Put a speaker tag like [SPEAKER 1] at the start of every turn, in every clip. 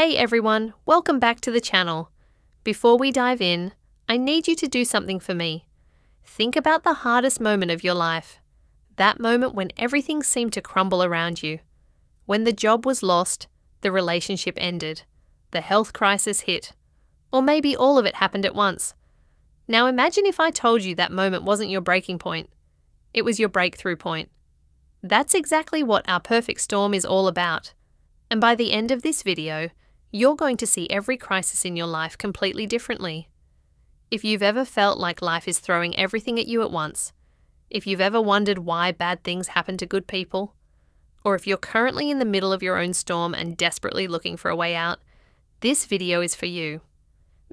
[SPEAKER 1] Hey everyone, welcome back to the channel. Before we dive in, I need you to do something for me. Think about the hardest moment of your life. That moment when everything seemed to crumble around you. When the job was lost, the relationship ended, the health crisis hit, or maybe all of it happened at once. Now imagine if I told you that moment wasn't your breaking point. It was your breakthrough point. That's exactly what our perfect storm is all about. And by the end of this video, you're going to see every crisis in your life completely differently. If you've ever felt like life is throwing everything at you at once, if you've ever wondered why bad things happen to good people, or if you're currently in the middle of your own storm and desperately looking for a way out, this video is for you.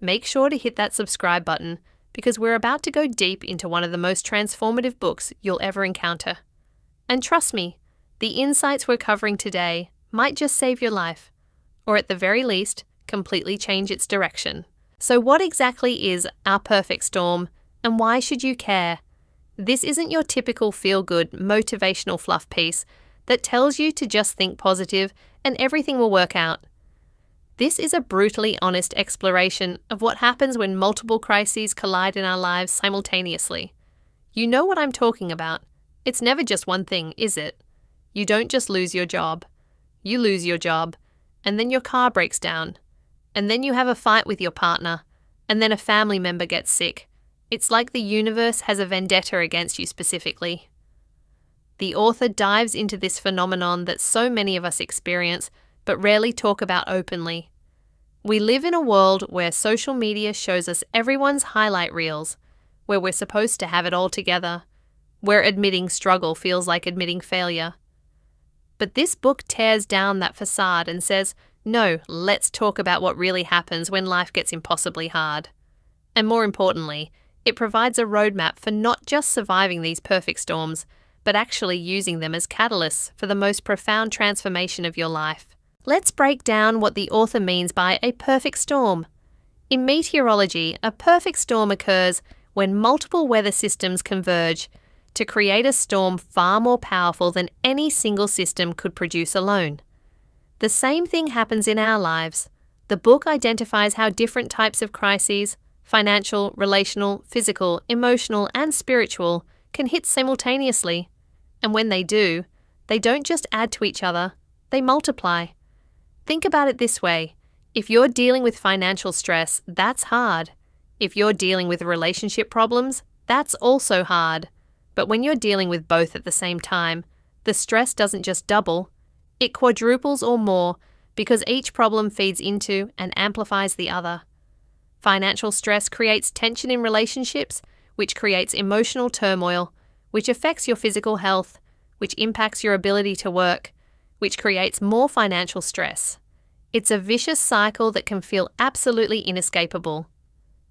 [SPEAKER 1] Make sure to hit that subscribe button because we're about to go deep into one of the most transformative books you'll ever encounter. And trust me, the insights we're covering today might just save your life, or at the very least, completely change its direction. So what exactly is Our Perfect Storm, and why should you care? This isn't your typical feel-good, motivational fluff piece that tells you to just think positive and everything will work out. This is a brutally honest exploration of what happens when multiple crises collide in our lives simultaneously. You know what I'm talking about. It's never just one thing, is it? You don't just lose your job. You lose your job, and then your car breaks down, and then you have a fight with your partner, and then a family member gets sick. It's like the universe has a vendetta against you specifically. The author dives into this phenomenon that so many of us experience, but rarely talk about openly. We live in a world where social media shows us everyone's highlight reels, where we're supposed to have it all together, where admitting struggle feels like admitting failure. But this book tears down that facade and says, no, let's talk about what really happens when life gets impossibly hard. And more importantly, it provides a roadmap for not just surviving these perfect storms, but actually using them as catalysts for the most profound transformation of your life. Let's break down what the author means by a perfect storm. In meteorology, a perfect storm occurs when multiple weather systems converge to create a storm far more powerful than any single system could produce alone. The same thing happens in our lives. The book identifies how different types of crises, financial, relational, physical, emotional, and spiritual, can hit simultaneously. And when they do, they don't just add to each other, they multiply. Think about it this way. If you're dealing with financial stress, that's hard. If you're dealing with relationship problems, that's also hard. But when you're dealing with both at the same time, the stress doesn't just double, it quadruples or more because each problem feeds into and amplifies the other. Financial stress creates tension in relationships, which creates emotional turmoil, which affects your physical health, which impacts your ability to work, which creates more financial stress. It's a vicious cycle that can feel absolutely inescapable.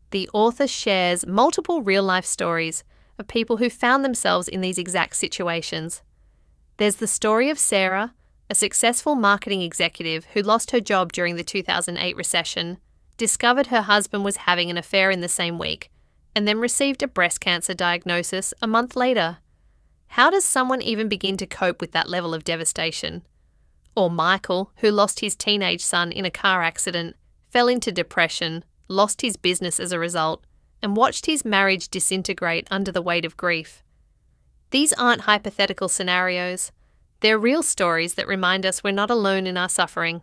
[SPEAKER 1] The author shares multiple real-life stories of people who found themselves in these exact situations. There's the story of Sarah, a successful marketing executive who lost her job during the 2008 recession, discovered her husband was having an affair in the same week, and then received a breast cancer diagnosis a month later. How does someone even begin to cope with that level of devastation? Or Michael, who lost his teenage son in a car accident, fell into depression, lost his business as a result, and watched his marriage disintegrate under the weight of grief. These aren't hypothetical scenarios. They're real stories that remind us we're not alone in our suffering.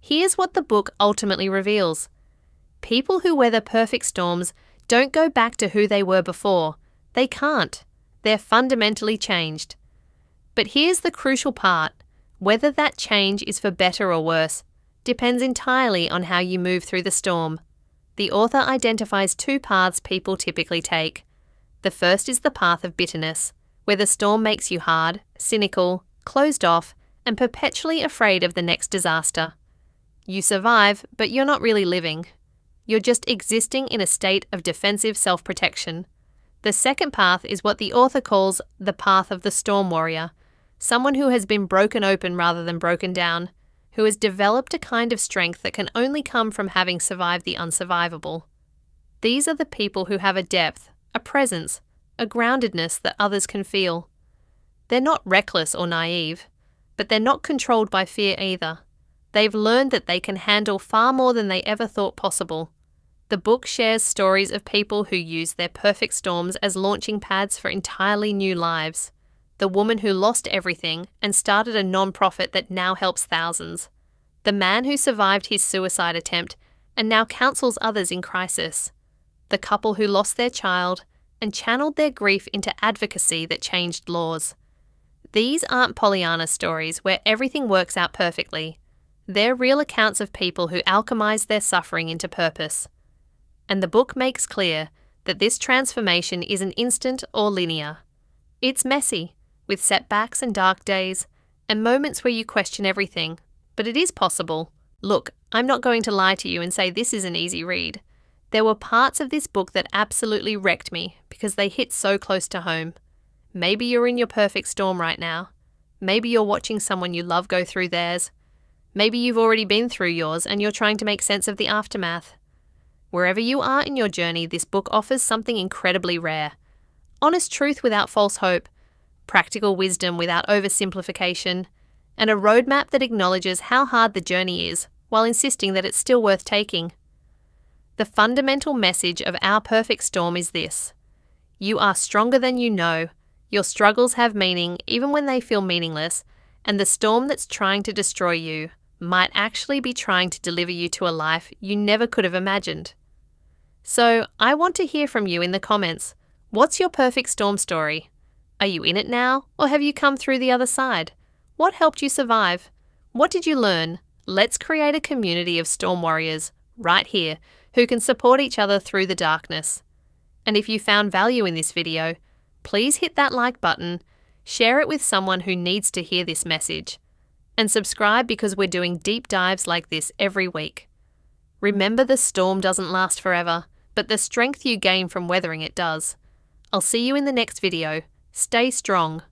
[SPEAKER 1] Here's what the book ultimately reveals. People who weather perfect storms don't go back to who they were before. They can't. They're fundamentally changed. But here's the crucial part. Whether that change is for better or worse depends entirely on how you move through the storm. The author identifies two paths people typically take. The first is the path of bitterness, where the storm makes you hard, cynical, closed off, and perpetually afraid of the next disaster. You survive, but you're not really living. You're just existing in a state of defensive self-protection. The second path is what the author calls the path of the storm warrior, someone who has been broken open rather than broken down, who has developed a kind of strength that can only come from having survived the unsurvivable. These are the people who have a depth, a presence, a groundedness that others can feel. They're not reckless or naive, but they're not controlled by fear either. They've learned that they can handle far more than they ever thought possible. The book shares stories of people who use their perfect storms as launching pads for entirely new lives. The woman who lost everything and started a non-profit that now helps thousands. The man who survived his suicide attempt and now counsels others in crisis. The couple who lost their child and channeled their grief into advocacy that changed laws. These aren't Pollyanna stories where everything works out perfectly. They're real accounts of people who alchemize their suffering into purpose. And the book makes clear that this transformation isn't instant or linear. It's messy, with setbacks and dark days, and moments where you question everything. But it is possible. Look, I'm not going to lie to you and say this is an easy read. There were parts of this book that absolutely wrecked me because they hit so close to home. Maybe you're in your perfect storm right now. Maybe you're watching someone you love go through theirs. Maybe you've already been through yours and you're trying to make sense of the aftermath. Wherever you are in your journey, this book offers something incredibly rare. Honest truth without false hope, practical wisdom without oversimplification, and a roadmap that acknowledges how hard the journey is while insisting that it's still worth taking. The fundamental message of Our Perfect Storm is this: you are stronger than you know, your struggles have meaning even when they feel meaningless, and the storm that's trying to destroy you might actually be trying to deliver you to a life you never could have imagined. So, I want to hear from you in the comments. What's your perfect storm story? Are you in it now, or have you come through the other side? What helped you survive? What did you learn? Let's create a community of storm warriors right here who can support each other through the darkness. And if you found value in this video, please hit that like button, share it with someone who needs to hear this message, and subscribe because we're doing deep dives like this every week. Remember, the storm doesn't last forever, but the strength you gain from weathering it does. I'll see you in the next video. Stay strong.